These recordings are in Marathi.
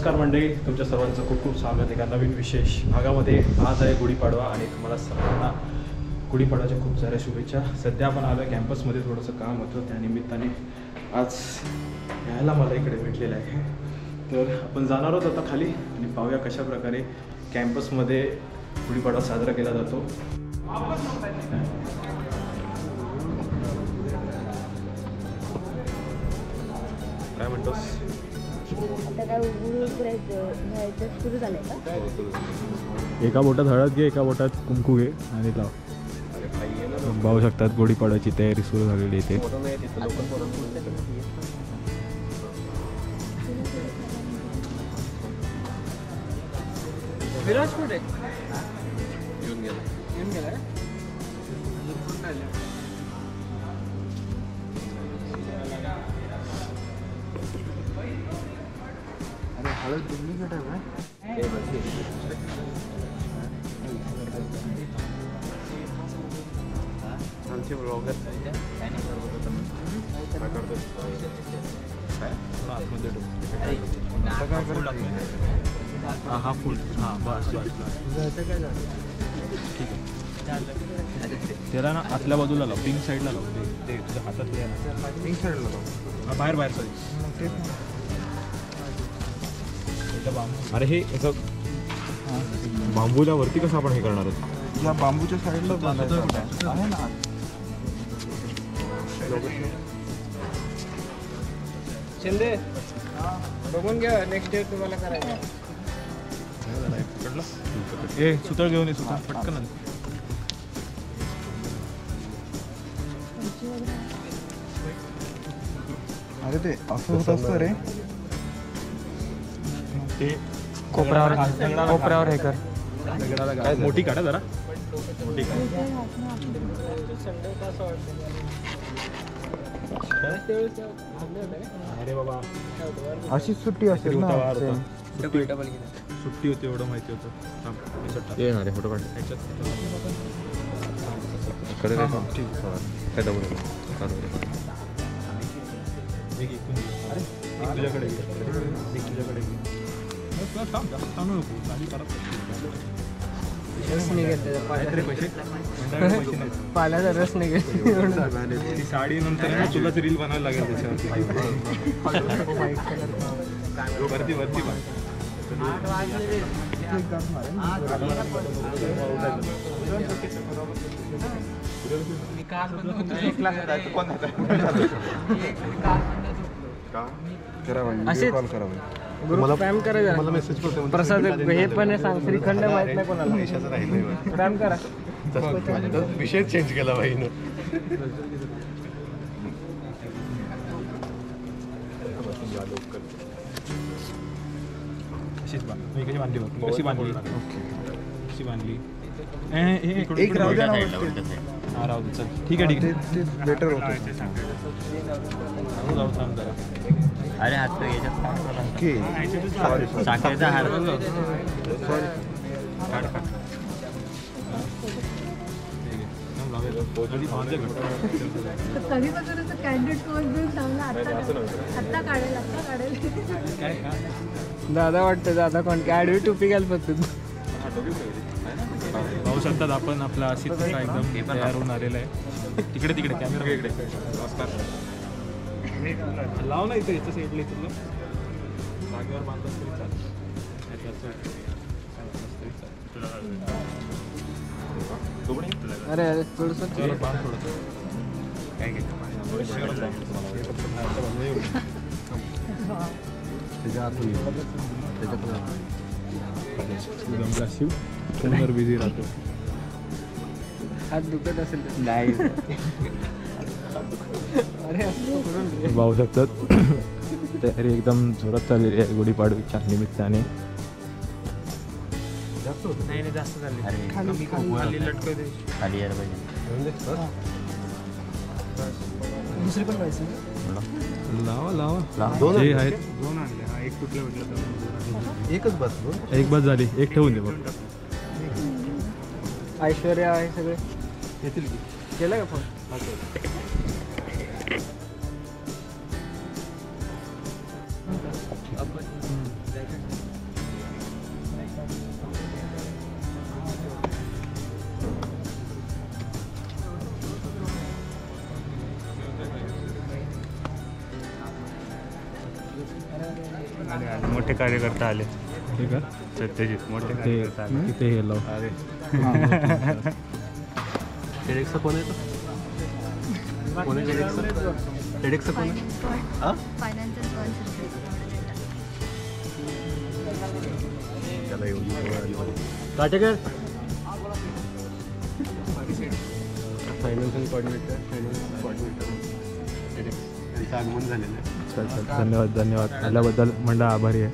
नमस्कार मंडळी, तुमच्या सर्वांचं खूप खूप स्वागत एका नवीन विशेष भागामध्ये. आज आहे गुढीपाडवा आणि तुम्हाला सर्वांना गुढीपाडव्याच्या खूप साऱ्या शुभेच्छा. सध्या आपण आलो आहे कॅम्पसमध्ये, थोडंसं काम होतं त्यानिमित्ताने आज यायला मला इकडे भेटलेलं आहे. तर आपण जाणार आहोत आता खाली आणि पाहूया कशा प्रकारे कॅम्पसमध्ये गुढीपाडवा साजरा केला जातो. काय म्हणतोस? आता काय सुरू झालंय का? एका बोटात हळद घे, एका बोटात कुंकू घे आणि लाव. पाहू शकतात गुढीपाडव्याची तयारी सुरू झालेली इथे. विराज कुठे येऊन गेला अरे हळद डुप्लिकेट आहे आमचे ब्लॉगर हा फुल हां बस ठीक आहे. त्याला ना आतल्या बाजूला लाव, पिंक साईडला लाव. ते तुझ्या हातात पिंक साईडला लाव. बाहेर बाहेर सॉरी. अरे हे असं बांबूच्या वरती कसं आपण हे करणार आहोत? या बांबूच्या साईडला बांधायचं आहे ना. शिंदे बघून घ्या, नेक्स्ट इयर तुम्हाला करायचं. ए सुतळ घेऊन ये, सुतळ पटकन. अरे ते असं होत असतं रे. ते कोपऱ्यावर हे कर. मोठी काढा जरा, मोठी काढा. अरे बाबा अशीच सुट्टी असेल ना. सुट्टी होती एवढं माहिती होतं. ये ना रे फोटो काढ. कडे रे काय दबून तुझ्याकडे तुझ्याकडे रस निघेल पैसे पाल्याचा रस निघेल. ती साडी नंतर तुलाच रील बनवायला लागेल त्याच्यावरती. वरती वरती बघ. ग्रुप स्पॅम करा, मला मेसेज करतो. प्रसाद हे पण सांग, श्रीखंड माहित नाही कोणाला. स्पॅम करा. विषय चेंज केला बाईनं. अशीच बांध. मी कशी बांधली बघ, कशी बांधली, कशी बांधली. एक राहू द्या ना. हा राहू दे, चल ठीक आहे ठीक आहे. ते बेटर होतं. जाऊ थांब जरा. अरे हात तर याच्यात ओके सॉरी साखरेचा हार सॉरी. कधी वगैरे कॅन्डिडेट पोस्ट देऊन चांगला आत्ता काढेल. दादा वाटतं, दादा कोण काय आडवी टोपी घाल फक्त. पाहू शकतात आपण आपला अशीच एकदम तयार होऊन आलेला आहे. तिकडे तिकडे कॅमेरा इकडे. नमस्कार. लाव ना इथं, याच्या साईडला इथं जागेवर बांधलं तरी चालेल. अरे अरे थोडंसं बांध थोडंसं. काय त्याच्यात पूर्ण बिझी राहतो. हात दुखत असेल तर नाही. अरे पाहू शकतात तयारी एकदम जोरात चाललेली आहे गुढीपाडव्याच्या निमित्ताने. नाही जास्त झाली. खाली लटकं दे. खाली यायला पाहिजे. दुसरी पण पाहिजे. लावा लावा. दोन जे आहेत दोन आणले. हा एक कुठल्या म्हटलं एकच बस. एक बस झाली, एक ठेवून दे बघ. ऐश्वर्या आहे सगळे येतील की. केलं का फोन? मोठे कार्यकर्ता आले हे का सत्यजित मोठे ते कार्यकर्ता आले. तिथे हे लाव टेडेक्सचा कोण आहे तो? कोण आहे टेडेक्सचा? टेडेक्सचा कोण आहे? हा? फायनान्शियल त्याला येऊन काटेकर फायनान्शियल कोऑर्डिनेटर टेडेक्स त्यांचं आगमन झालेलं आहे. चल चल धन्यवाद आल्याबद्दल म्हणलं आभारी आहे.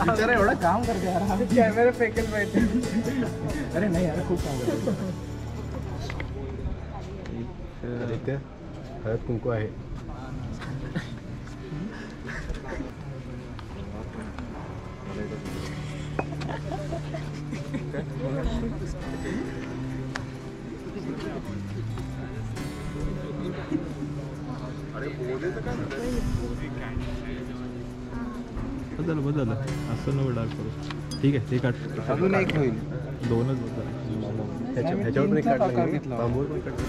बिचारा एवढं काम करते यार कॅमेरा फेकेल पाहिजे. अरे नाही यार खूप काम करते. आदित्य हळद कुंकू आहे. बदल असं नको डार्क करू. ठीक आहे ते काट. अजून एक होईल. दोनच बदल. ह्याच्यावर पण एक काढलं बांबूवर पण काढलं.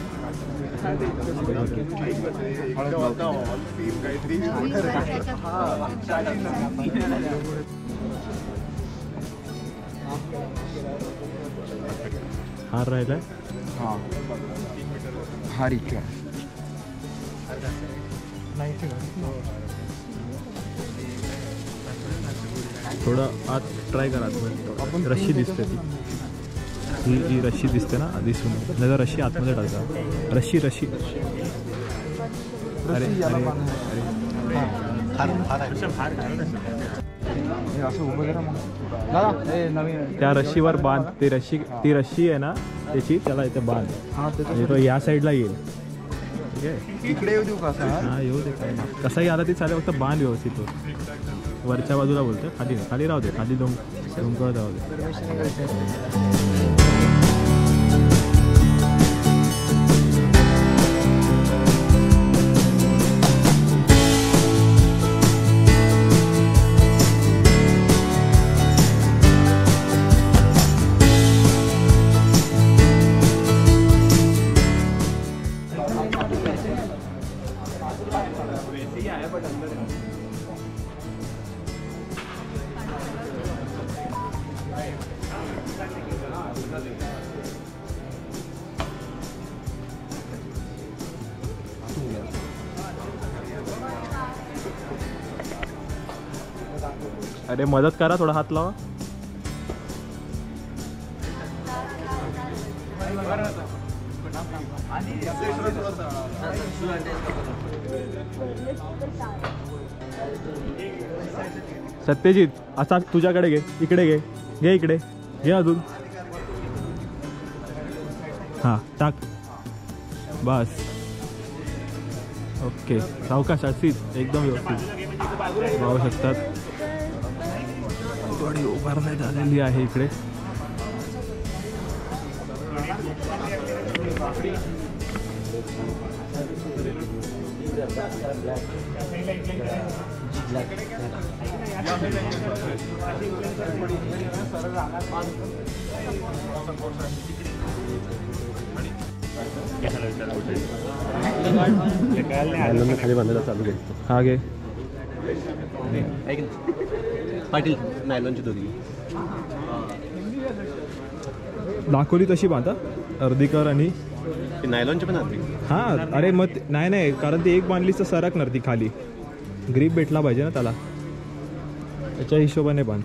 हार राहिलाय. हां हार इथे थोडं आत ट्राय करा. आपण रशी दिसते ती ही जी रशी दिसते ना दिसून नाही तर रशी आतमध्ये टाका. रशी अरे असं उभं करा मग दादा हे नवीन त्या रशीवर बांध. ती रशी आहे ना त्याची त्याला इथे बांध. हां ते म्हणजे तो या साईडला येईल. ठीक आहे इकडे येऊ देऊ का असं? हां येऊ दे काय नाही. कसाही आला ती चालेल फक्त बांध व्यवस्थित हो. वरच्या बाजूला बोलतोय खाली राहू दे. खाली डोंगरात राहू दे. अरे मदत करा थोडा हात लावा. सत्यजित असा तुझ्याकडे घे. इकडे घे इकडे घे अजून. हां टाक बस. ओके सावकाश अशीच एकदम व्यवस्थित पाहू शकतात. थोडी उभारणी झालेली आहे इकडे. खाली बांधायला चालू केलं. हा घे. पाटील नायलॉनची दोरी दाखवली तशी बांधा. अर्धी कर आणि नायलॉनची पण अर्धी. हां अरे मग नाही कारण ती एक बांधलीच तर सरकणार ती खाली. ग्रीप भेटला पाहिजे ना त्याला. त्याच्या हिशोबाने बांध.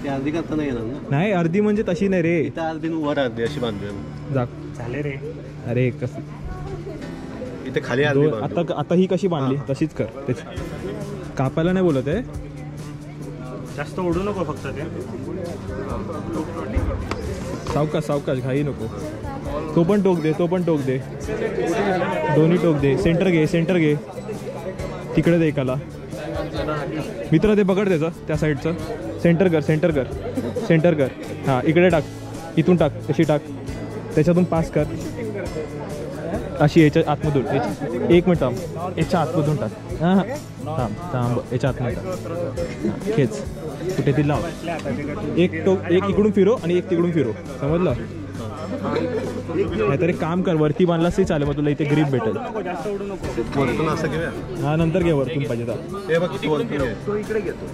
ती अर्धी करताना येणार ना. नाही अर्धी म्हणजे तशी नाही रे. इथं अर्धी वर अर्धी अशी बांधूया. जा झाले रे. अरे कसं इथे खाली अर्धी आता ही कशी बांधली तशीच कर. त्याची कापायला नाही बोलत आहे. जास्त ओढू नको फक्त ते. सावकाश घाई नको. तो पण टोक दे दोन्ही टोक दे. सेंटर घे तिकडे दे एकाला. मित्र ते पकड त्याचं त्या साईडचं. सेंटर कर. हां इकडे टाक. इथून टाक तशी टाक. त्याच्यातून पास कर अशी. याच्या आतमधून एक मिनिट थांब. याच्या आतमधून टाक. हां थांब याच्या आतमध्ये टाक. खेच कुठे ती लाव. एक इकडून फिरो आणि एक तिकडून फिरो. समजलं. नाहीतरी काम कर, वरती बांधलास तरी चालेल, मग तुला इथे ग्रीप भेटेल. जास्त उडू नको. वरतून असं घेऊया. हा नंतर घे वरतून पाहिजे तर. हे बघ तू वरतून घे. तो इकडे घेतो.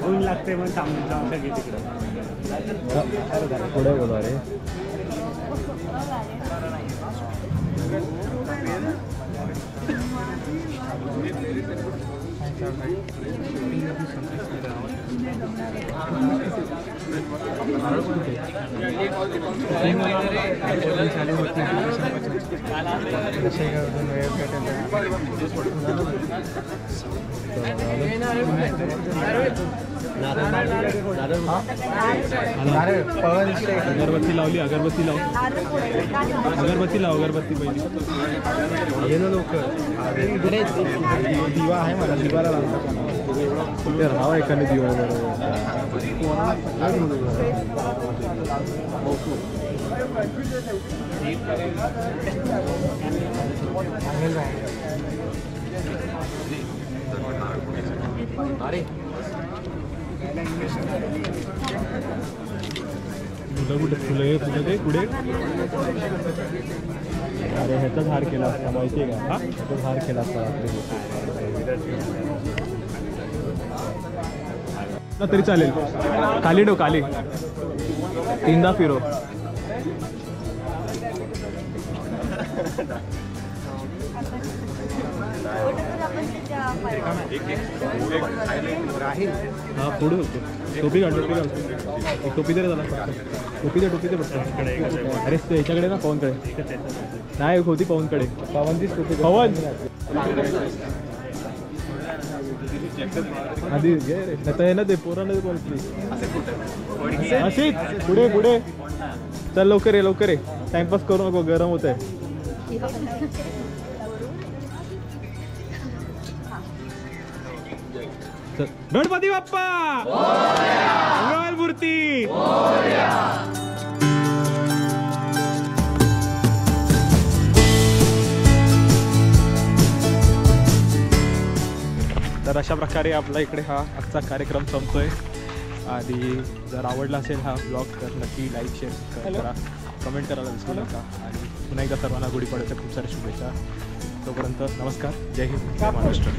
ऊन लागते मग थांबून सगळी तिकडं. पुढे बोला रे. अगरबत्ती लावली, अगरबत्ती लाव, अगरबत्ती लाव, अगरबत्ती पहिली. ये ना लवकर. दिवा आहे मला, दिवाला लागतो. राहा एखादी दिवा फुलं कुठे, फुलं फुलं ते पुढे. अरे ह्याचाच हार केला असता माहिती आहे का? हा ह्याचाच हार केला असता तरी चालेल. खाली ठेव, खाली 3दा फिरो. हा पुढे होतो. टोपी काढ, टोपी काढ. एक टोपी दे रे झाला. टोपी दे, टोपी दे बघतो. अरे ते ह्याच्याकडे ना, पवनकडे नाही होती, पवनकडे. पवनचीच टोपी. पवन आधी घे रे, आता आहे ना ते पोरांना ते बोल प्लीज. अशीच पुढे पुढे चल, लवकर ये, लवकर ये. टाइमपास करू नको, गरम होत आहे. गणपती बाप्पा मूर्ती. तर अशा प्रकारे आपला इकडे हा आजचा कार्यक्रम संपतोय. आणि जर आवडला असेल हा ब्लॉग तर नक्की लाईक, शेअर करा, कमेंट करायला विसरू नका. आणि पुन्हा एकदा सर्वांना गुढीपाडव्याच्या खूप साऱ्या शुभेच्छा. तोपर्यंत नमस्कार, जय हिंद, जय महाराष्ट्र.